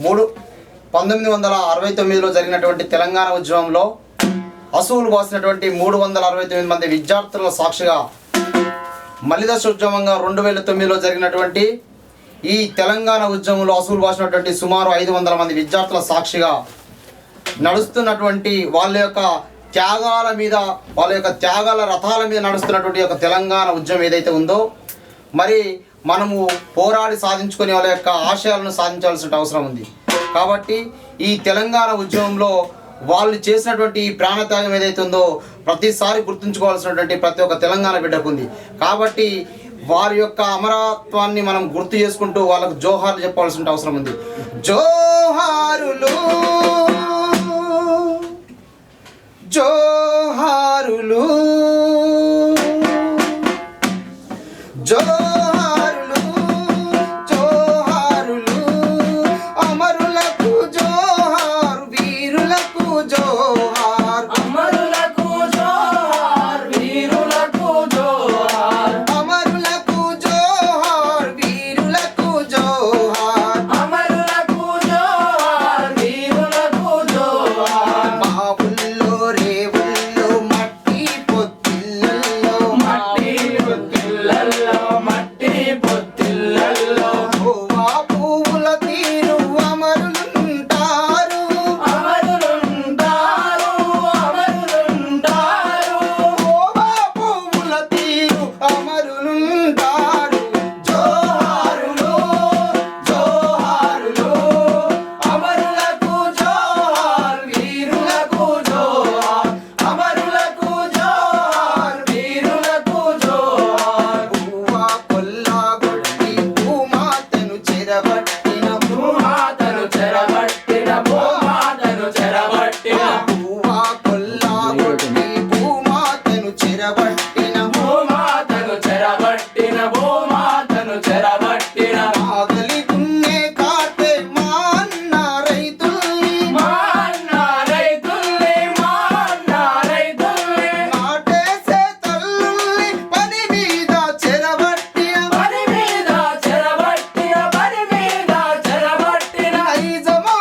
1969లో జరిగినటువంటి తెలంగాణ ఉద్యమంలో అసువులు బాసినటువంటి 369 మంది విద్యార్థుల సాక్షిగా మలిదశ ఉద్యమంగా 2009లో జరిగినటువంటి ఈ తెలంగాణ ఉద్యమంలో అసువులు బాసినటువంటి సుమారు 500 మంది విద్యార్థుల సాక్షిగా నడుస్తున్నటువంటి వాళ్ళ యొక్క త్యాగాల మీద, వాళ్ళ యొక్క త్యాగాల రథాల మీద నడుస్తున్నటువంటి యొక్క తెలంగాణ ఉద్యమం ఏదైతే ఉందో, మరి మనము పోరాడి సాధించుకొని వాళ్ళ యొక్క ఆశయాలను సాధించాల్సిన అవసరం ఉంది. కాబట్టి ఈ తెలంగాణ ఉద్యమంలో వాళ్ళు చేసినటువంటి ఈ ప్రాణత్యాగం ఏదైతే ఉందో ప్రతిసారి గుర్తుంచుకోవాల్సినటువంటి ప్రతి ఒక్క తెలంగాణ బిడ్డకు ఉంది. కాబట్టి వారి యొక్క అమరత్వాన్ని మనం గుర్తు చేసుకుంటూ వాళ్ళకు జోహార్లు చెప్పాల్సిన అవసరం ఉంది. జోహారులు జోహారులు జోహారులు జోహారులు అమరులకు జోహార్, వీరులకు జోహార్, అమరులకు జోహార్, వీరులకు జోహార్, అమరులకు జోహార్, వీరులకు జోహార్, అమరులకు జోహార్, వీరులకు జోహార్. బావుల్లో రేవుల్లో మట్టి పొత్తిళ్ళల్లో మట్టి పొత్తిళ్ళల్లో, మట్టి పొత్తిళ్ళల్లో పువ్వా పువ్వుల తీరు అమరులుంటారు, అమరులుంటారు, అమరులుంటారు. పువ్వా పువ్వుల తీరు అమరులుంటారు. జోహారులు జోహారులు అమరులకు జోహార్, వీరులకు జోహార్, అమరులకు జోహార్, వీరులకు జోహార్. పువ్వా కొల్లాగొట్టి భూమాతను చెరబట్టిన భూమాతను చెరబట్టిన, భూమాతను చెరబట్టిన, పువ్వా కొల్లాగొట్టి భూమాతను చెరబట్టిన భూమాతను చెరబట్టిన, భూమాతను చెరబట్టిన. ఆకలి దున్నే కాటే మా అన్న రైతుల్ని, మా అన్న రైతుల్ని, మా అన్న రైతుల్ని నాటేసే తల్లుల్ని పని మీద చెరబట్టిన పని మీద చెరబట్టిన, పని మీద చెరబట్టిన. నైజమా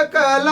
సకల